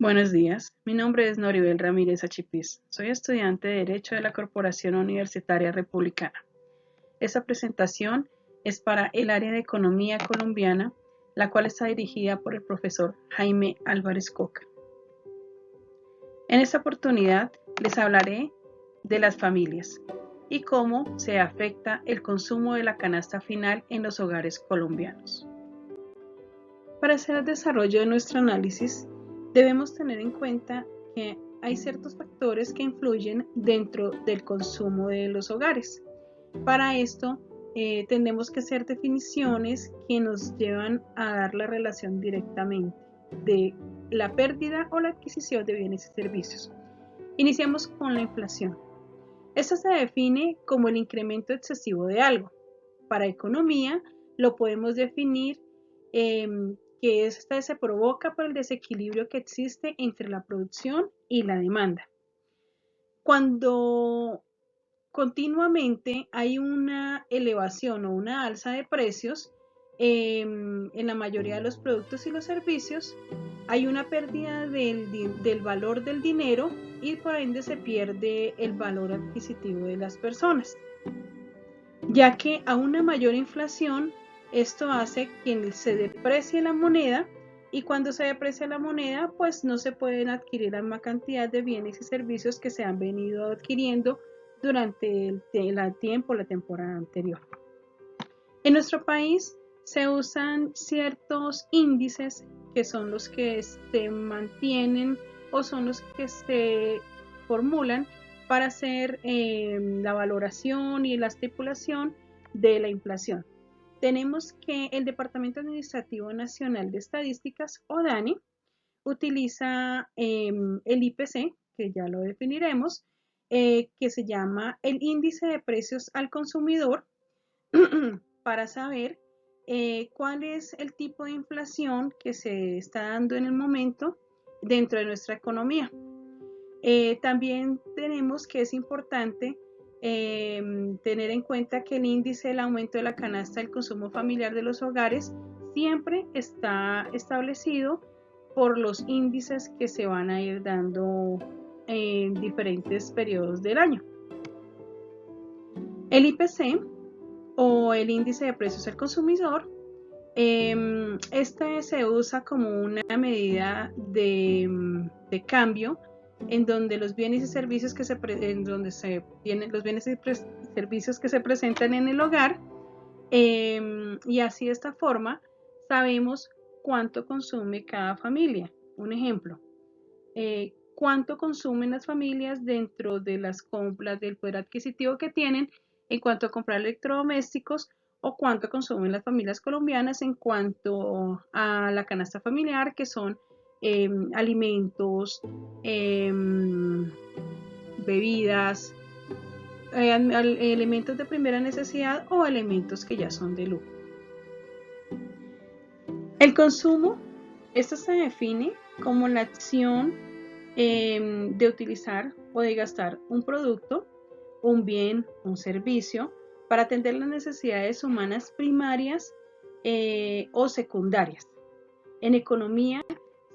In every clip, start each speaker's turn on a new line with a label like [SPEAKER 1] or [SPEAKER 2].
[SPEAKER 1] Buenos días, mi nombre es Noribel Ramírez Achipís. Soy estudiante de Derecho de la Corporación Universitaria Republicana. Esta presentación es para el área de Economía colombiana, la cual está dirigida por el profesor Jaime Álvarez Coca. En esta oportunidad les hablaré de las familias y cómo se afecta el consumo de la canasta final en los hogares colombianos. Para hacer el desarrollo de nuestro análisis, debemos tener en cuenta que hay ciertos factores que influyen dentro del consumo de los hogares. Para esto, tenemos que hacer definiciones que nos llevan a dar la relación directamente de la pérdida o la adquisición de bienes y servicios. Iniciamos con la inflación. Esta se define como el incremento excesivo de algo. Para economía, lo podemos definir que esta se provoca por el desequilibrio que existe entre la producción y la demanda. Cuando continuamente hay una elevación o una alza de precios en la mayoría de los productos y los servicios, hay una pérdida del valor del dinero y por ende se pierde el valor adquisitivo de las personas, ya que a una mayor inflación esto hace que se deprecie la moneda y cuando se deprecia la moneda pues no se pueden adquirir la misma cantidad de bienes y servicios que se han venido adquiriendo durante el tiempo, la temporada anterior. En nuestro país se usan ciertos índices que son los que se mantienen o son los que se formulan para hacer la valoración y la estipulación de la inflación. Tenemos que el Departamento Administrativo Nacional de Estadísticas, o DANE, utiliza el IPC, que ya lo definiremos, que se llama el índice de precios al consumidor, para saber cuál es el tipo de inflación que se está dando en el momento dentro de nuestra economía. También tenemos que es importante tener en cuenta que el índice del aumento de la canasta del consumo familiar de los hogares siempre está establecido por los índices que se van a ir dando en diferentes periodos del año. El IPC o el índice de precios al consumidor, este se usa como una medida de cambio en donde los bienes y servicios que servicios que se presentan en el hogar, y así de esta forma sabemos cuánto consume cada familia. Un ejemplo, cuánto consumen las familias dentro de las compras del poder adquisitivo que tienen en cuanto a comprar electrodomésticos o cuánto consumen las familias colombianas en cuanto a la canasta familiar, que son alimentos, bebidas, elementos de primera necesidad o elementos que ya son de lujo. El consumo, esto se define como la acción de utilizar o de gastar un producto, un bien, un servicio para atender las necesidades humanas primarias o secundarias. En economía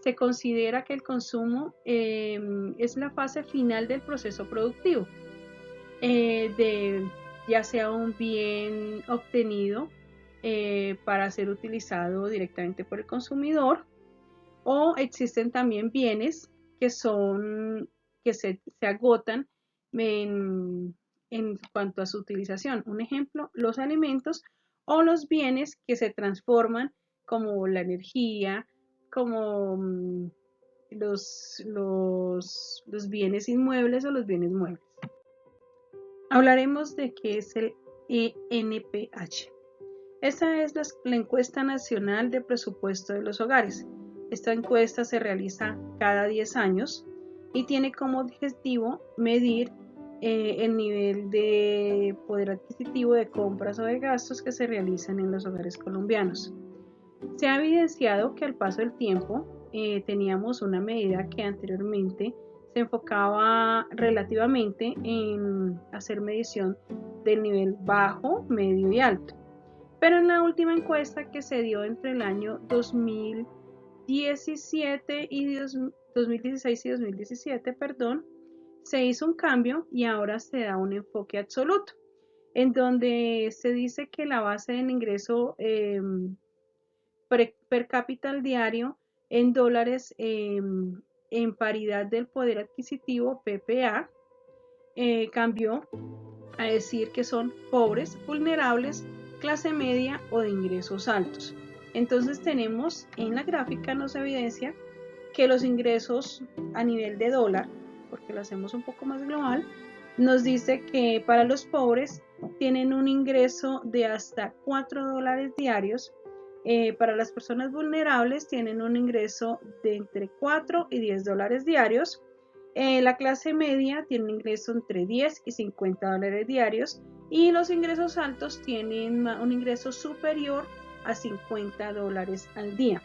[SPEAKER 1] se considera que el consumo es la fase final del proceso productivo, ya sea un bien obtenido para ser utilizado directamente por el consumidor, o existen también bienes que se agotan en cuanto a su utilización. Un ejemplo, los alimentos o los bienes que se transforman como la energía, como los bienes inmuebles o los bienes muebles. Hablaremos de qué es el ENPH. Esta es la encuesta nacional de presupuesto de los hogares. Esta encuesta se realiza cada 10 años y tiene como objetivo medir el nivel de poder adquisitivo de compras o de gastos que se realizan en los hogares colombianos. Se ha evidenciado que al paso del tiempo teníamos una medida que anteriormente se enfocaba relativamente en hacer medición del nivel bajo, medio y alto. Pero en la última encuesta que se dio entre el año 2000 2016 y 2017, perdón, se hizo un cambio y ahora se da un enfoque absoluto, en donde se dice que la base del ingreso per cápita al diario en dólares en paridad del poder adquisitivo PPA cambió a decir que son pobres, vulnerables, clase media o de ingresos altos. Entonces tenemos en la gráfica nos evidencia que los ingresos a nivel de dólar, porque lo hacemos un poco más global, nos dice que para los pobres tienen un ingreso de hasta $4 diarios. Para las personas vulnerables tienen un ingreso de entre 4 y $10 diarios. La clase media tiene un ingreso entre 10 y $50 diarios y los ingresos altos tienen un ingreso superior a $50 al día.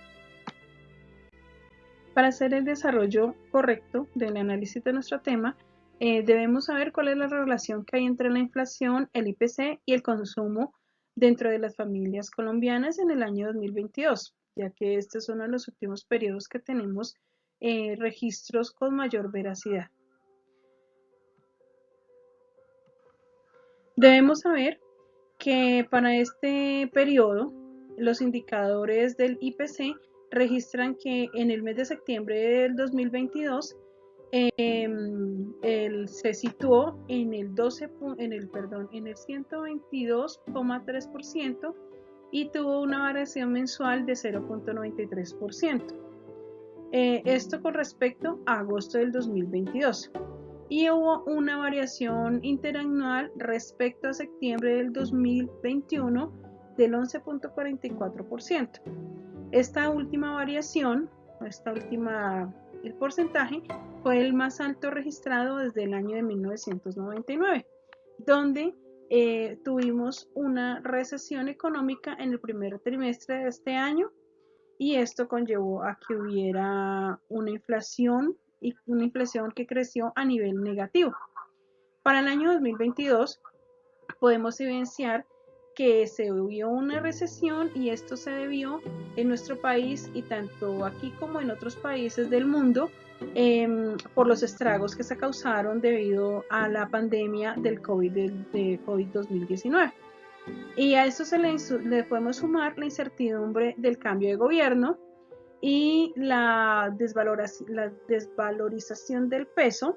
[SPEAKER 1] Para hacer el desarrollo correcto del análisis de nuestro tema, debemos saber cuál es la relación que hay entre la inflación, el IPC y el consumo dentro de las familias colombianas en el año 2022, ya que este es uno de los últimos periodos que tenemos registros con mayor veracidad. Debemos saber que para este periodo los indicadores del IPC registran que en el mes de septiembre del 2022 se situó en el 122,3% y tuvo una variación mensual de 0,93%. Esto con respecto a agosto del 2022. Y hubo una variación interanual respecto a septiembre del 2021 del 11,44%. Esta última variación, el porcentaje, fue el más alto registrado desde el año de 1999, donde tuvimos una recesión económica en el primer trimestre de este año y esto conllevó a que hubiera una inflación que creció a nivel negativo. Para el año 2022 podemos evidenciar que se vio una recesión y esto se debió en nuestro país y tanto aquí como en otros países del mundo por los estragos que se causaron debido a la pandemia del COVID-2019. Y a eso le podemos sumar la incertidumbre del cambio de gobierno y la desvalorización del peso.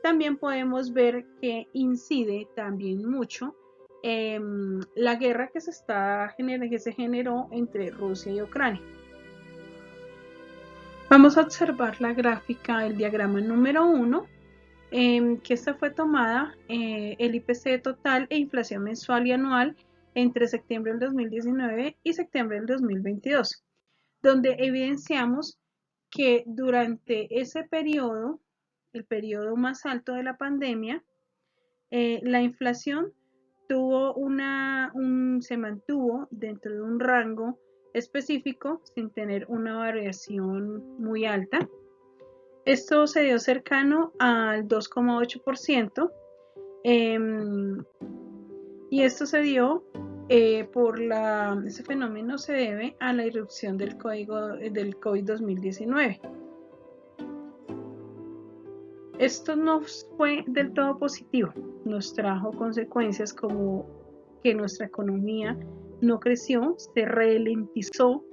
[SPEAKER 1] También podemos ver que incide también mucho la guerra que se generó entre Rusia y Ucrania. Vamos a observar la gráfica, el diagrama número 1, que esta fue tomada el IPC total e inflación mensual y anual entre septiembre del 2019 y septiembre del 2022, donde evidenciamos que durante ese periodo, el periodo más alto de la pandemia, la inflación se mantuvo dentro de un rango específico sin tener una variación muy alta. Esto se dio cercano al 2,8%, y esto se dio ese fenómeno se debe a la irrupción del COVID-2019. Esto no fue del todo positivo, nos trajo consecuencias como que nuestra economía no creció, se ralentizó.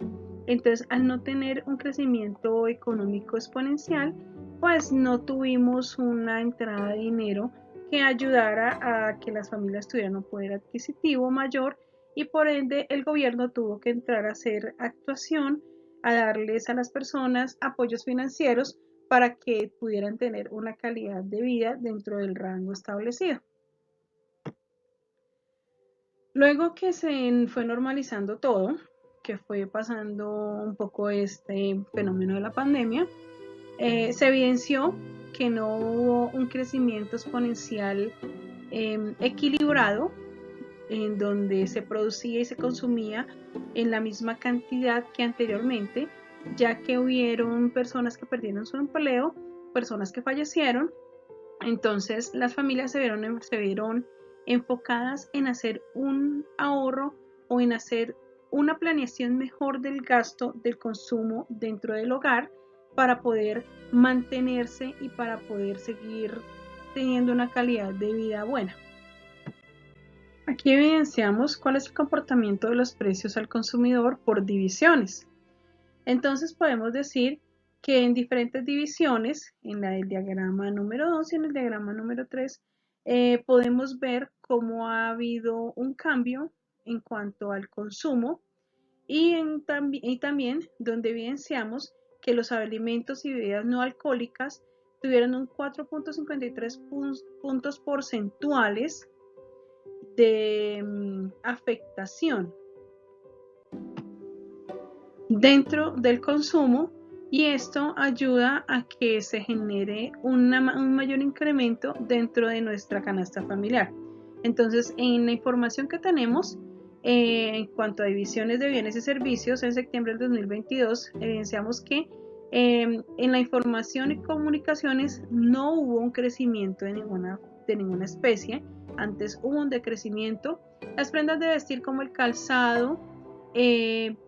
[SPEAKER 1] Entonces, al no tener un crecimiento económico exponencial, pues no tuvimos una entrada de dinero que ayudara a que las familias tuvieran un poder adquisitivo mayor y por ende el gobierno tuvo que entrar a hacer actuación, a darles a las personas apoyos financieros para que pudieran tener una calidad de vida dentro del rango establecido. Luego que se fue normalizando todo, que fue pasando un poco este fenómeno de la pandemia, se evidenció que no hubo un crecimiento exponencial equilibrado en donde se producía y se consumía en la misma cantidad que anteriormente, ya que hubieron personas que perdieron su empleo, personas que fallecieron. Entonces las familias se vieron enfocadas en hacer un ahorro o en hacer una planeación mejor del gasto, del consumo dentro del hogar para poder mantenerse y para poder seguir teniendo una calidad de vida buena. Aquí evidenciamos cuál es el comportamiento de los precios al consumidor por divisiones. Entonces podemos decir que en diferentes divisiones, en la del diagrama número 2 y en el diagrama número 3, podemos ver cómo ha habido un cambio en cuanto al consumo y también donde evidenciamos que los alimentos y bebidas no alcohólicas tuvieron un 4.53 puntos porcentuales de afectación dentro del consumo, y esto ayuda a que se genere un mayor incremento dentro de nuestra canasta familiar. Entonces, en la información que tenemos en cuanto a divisiones de bienes y servicios en septiembre del 2022, evidenciamos que en la información y comunicaciones no hubo un crecimiento de ninguna especie, antes hubo un decrecimiento. Las prendas de vestir como el calzado,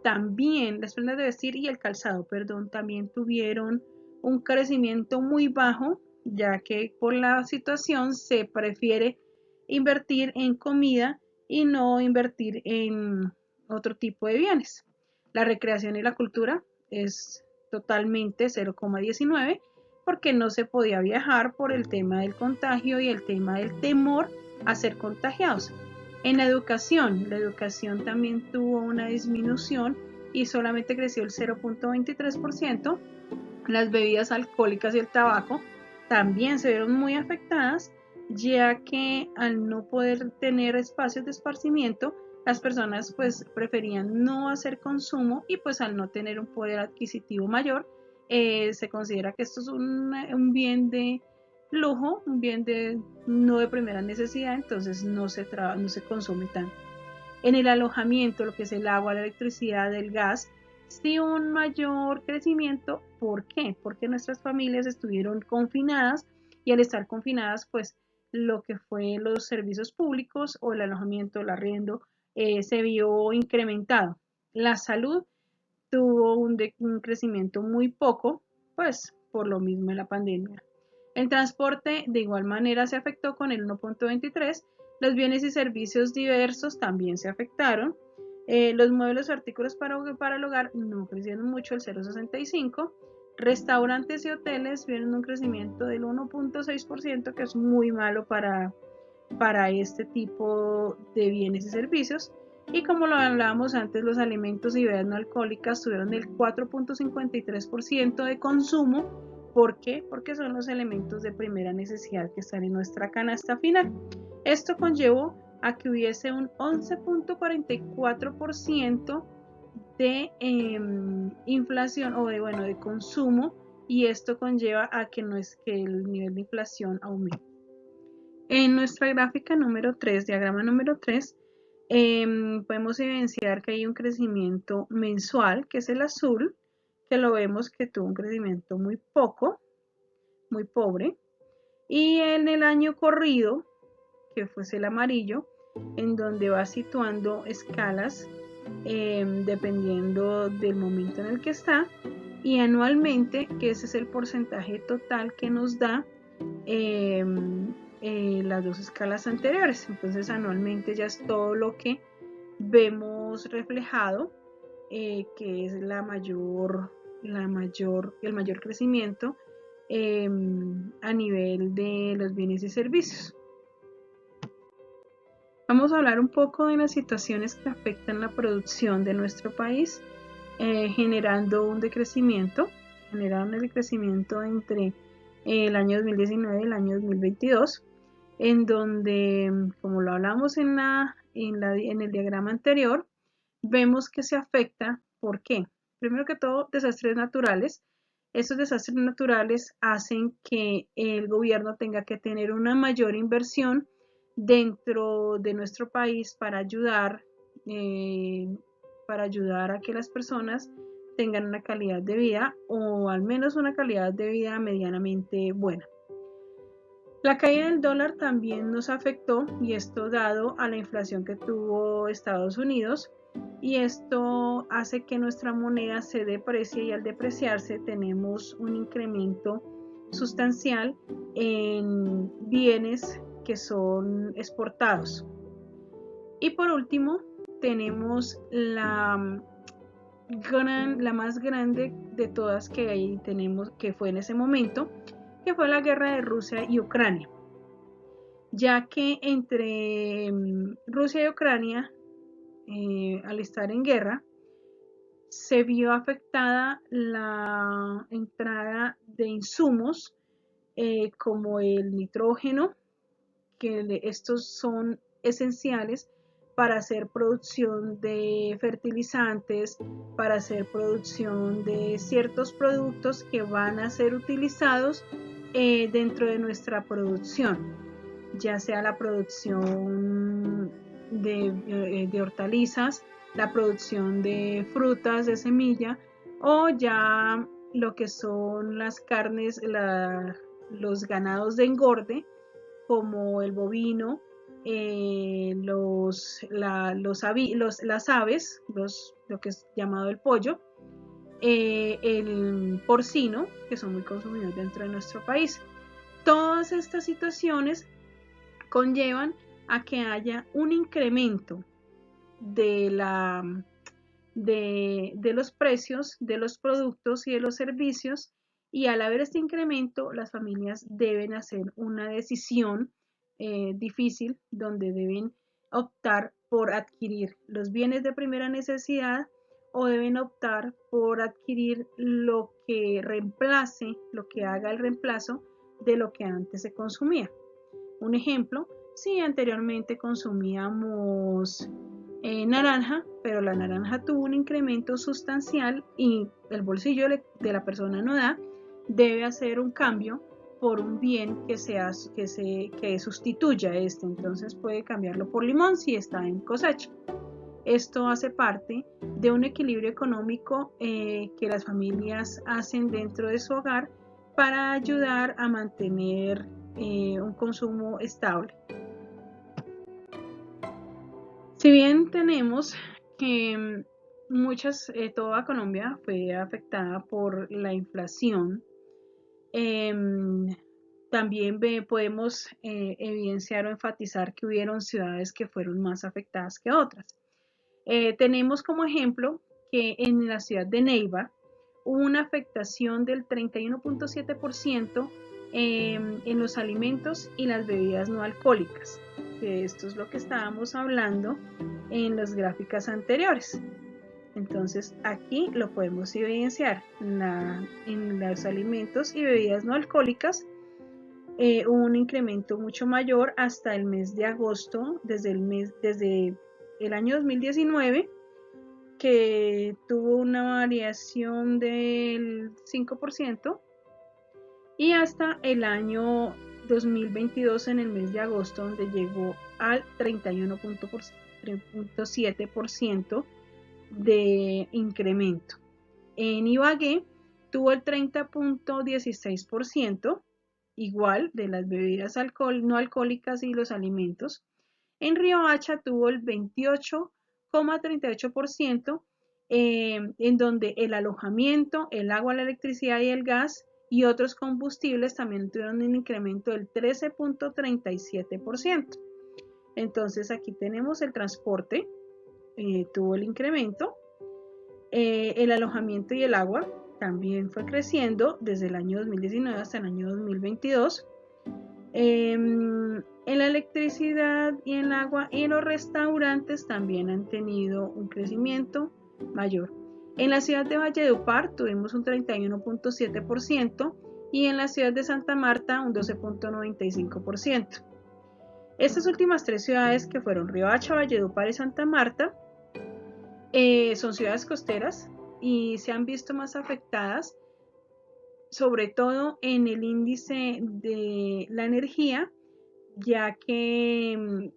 [SPEAKER 1] también las prendas de vestir y el calzado, perdón, también tuvieron un crecimiento muy bajo, ya que por la situación se prefiere invertir en comida y no invertir en otro tipo de bienes. La recreación y la cultura es totalmente 0,19 porque no se podía viajar por el tema del contagio y el tema del temor a ser contagiados. En la educación también tuvo una disminución y solamente creció el 0.23%. Las bebidas alcohólicas y el tabaco también se vieron muy afectadas, ya que al no poder tener espacios de esparcimiento, las personas pues preferían no hacer consumo y pues al no tener un poder adquisitivo mayor, se considera que esto es un bien de lujo, un bien no de primera necesidad, entonces no se consume tanto. En el alojamiento, lo que es el agua, la electricidad, el gas, sí un mayor crecimiento. ¿Por qué? Porque nuestras familias estuvieron confinadas y al estar confinadas, pues lo que fue los servicios públicos o el alojamiento, el arriendo, se vio incrementado. La salud tuvo un crecimiento muy poco, pues por lo mismo en la pandemia. El transporte de igual manera se afectó con el 1.23, los bienes y servicios diversos también se afectaron, los muebles o artículos para el hogar no crecieron mucho, el 0.65, restaurantes y hoteles vieron un crecimiento del 1.6%, que es muy malo para este tipo de bienes y servicios. Y como lo hablábamos antes, los alimentos y bebidas no alcohólicas tuvieron el 4.53% de consumo. ¿Por qué? Porque son los elementos de primera necesidad que están en nuestra canasta final. Esto conllevó a que hubiese un 11.44% de inflación o de consumo, y esto conlleva a que no es que el nivel de inflación aumente. En nuestra gráfica número 3, diagrama número 3, podemos evidenciar que hay un crecimiento mensual, que es el azul, que lo vemos que tuvo un crecimiento muy poco, muy pobre, y en el año corrido, que fuese el amarillo, en donde va situando escalas dependiendo del momento en el que está, y anualmente, que ese es el porcentaje total que nos da las dos escalas anteriores. Entonces anualmente ya es todo lo que vemos reflejado, que es el mayor crecimiento a nivel de los bienes y servicios. Vamos a hablar un poco de las situaciones que afectan la producción de nuestro país, generando un decrecimiento, generaron el decrecimiento entre el año 2019 y el año 2022, en donde, como lo hablamos en el diagrama anterior, vemos que se afecta. ¿Por qué? Primero que todo, desastres naturales. Estos desastres naturales hacen que el gobierno tenga que tener una mayor inversión dentro de nuestro país para ayudar a que las personas tengan una calidad de vida, o al menos una calidad de vida medianamente buena. La caída del dólar también nos afectó, y esto dado a la inflación que tuvo Estados Unidos, y esto hace que nuestra moneda se deprecie, y al depreciarse tenemos un incremento sustancial en bienes que son exportados. Y por último tenemos la más grande de todas que ahí tenemos, que fue en ese momento, que fue la guerra de Rusia y Ucrania, ya que entre Rusia y Ucrania, al estar en guerra, se vio afectada la entrada de insumos como el nitrógeno, que estos son esenciales para hacer producción de fertilizantes, para hacer producción de ciertos productos que van a ser utilizados dentro de nuestra producción, ya sea la producción de hortalizas, la producción de frutas de semilla, o ya lo que son las carnes, los ganados de engorde, como el bovino, las aves, lo que es llamado el pollo, el porcino, que son muy consumidos dentro de nuestro país. Todas estas situaciones conllevan a que haya un incremento de, de los precios de los productos y de los servicios, y al haber este incremento las familias deben hacer una decisión difícil, donde deben optar por adquirir los bienes de primera necesidad, o deben optar por adquirir lo que reemplace, lo que haga el reemplazo de lo que antes se consumía. Un ejemplo, si anteriormente consumíamos naranja, pero la naranja tuvo un incremento sustancial y el bolsillo de la persona no da, debe hacer un cambio por un bien que sustituya este. Entonces puede cambiarlo por limón si está en cosecha. Esto hace parte de un equilibrio económico que las familias hacen dentro de su hogar para ayudar a mantener un consumo estable. Si bien tenemos que toda Colombia fue afectada por la inflación, eh, también podemos evidenciar o enfatizar que hubieron ciudades que fueron más afectadas que otras. Tenemos como ejemplo que en la ciudad de Neiva hubo una afectación del 31.7% en los alimentos y las bebidas no alcohólicas. Que esto es lo que estábamos hablando en las gráficas anteriores. Entonces aquí lo podemos evidenciar en los alimentos y bebidas no alcohólicas. Hubo un incremento mucho mayor hasta el mes de agosto, desde el año 2019, que tuvo una variación del 5%, y hasta el año 2022 en el mes de agosto, donde llegó al 31.7% de incremento. En Ibagué tuvo el 30.16%, igual de las bebidas no alcohólicas y los alimentos. En Riohacha tuvo el 28.38%, en donde el alojamiento, el agua, la electricidad y el gas y otros combustibles también tuvieron un incremento del 13.37%. Entonces aquí tenemos el transporte, tuvo el incremento, el alojamiento y el agua también fue creciendo desde el año 2019 hasta el año 2022. En la electricidad y en el agua y en los restaurantes también han tenido un crecimiento mayor. En la ciudad de Valledupar tuvimos un 31.7% y en la ciudad de Santa Marta un 12.95%. Estas últimas tres ciudades, que fueron Riohacha, Valledupar y Santa Marta, son ciudades costeras y se han visto más afectadas, sobre todo en el índice de la energía, ya que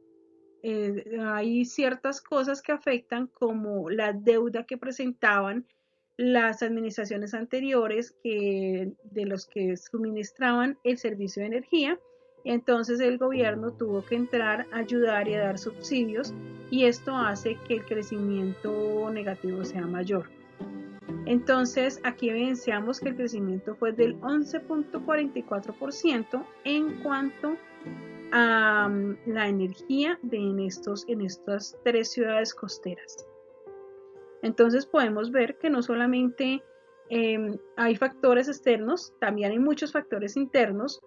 [SPEAKER 1] hay ciertas cosas que afectan, como la deuda que presentaban las administraciones anteriores de los que suministraban el servicio de energía, Entonces el gobierno tuvo que entrar a ayudar y a dar subsidios, y esto hace que el crecimiento negativo sea mayor. Entonces aquí evidenciamos que el crecimiento fue del 11.44% en cuanto a la energía en estas 3 ciudades costeras. Entonces podemos ver que no solamente hay factores externos, también hay muchos factores internos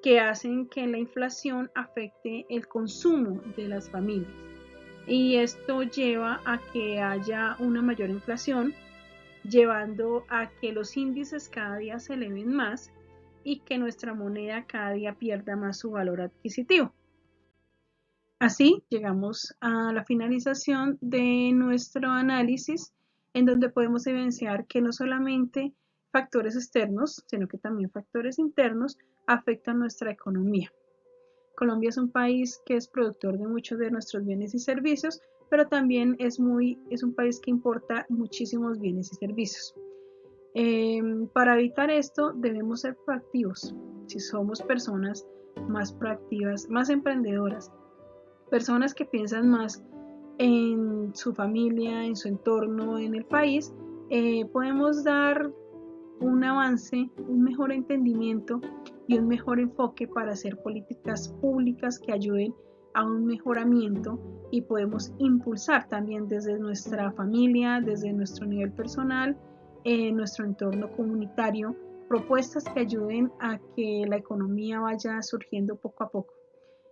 [SPEAKER 1] que hacen que la inflación afecte el consumo de las familias. Y esto lleva a que haya una mayor inflación, llevando a que los índices cada día se eleven más y que nuestra moneda cada día pierda más su valor adquisitivo. Así llegamos a la finalización de nuestro análisis, en donde podemos evidenciar que no solamente factores externos, sino que también factores internos afectan nuestra economía. Colombia es un país que es productor de muchos de nuestros bienes y servicios, pero también es un país que importa muchísimos bienes y servicios. Para evitar esto debemos ser proactivos. Si somos personas más proactivas, más emprendedoras, personas que piensan más en su familia, en su entorno, en el país, podemos dar un avance, un mejor entendimiento y un mejor enfoque para hacer políticas públicas que ayuden a un mejoramiento, y podemos impulsar también desde nuestra familia, desde nuestro nivel personal, en nuestro entorno comunitario, propuestas que ayuden a que la economía vaya surgiendo poco a poco.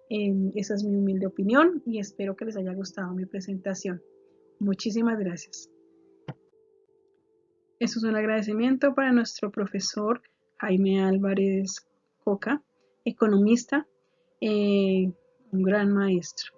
[SPEAKER 1] Esa es mi humilde opinión y espero que les haya gustado mi presentación. Muchísimas gracias. Eso es un agradecimiento para nuestro profesor Jaime Álvarez Coca, economista, un gran maestro.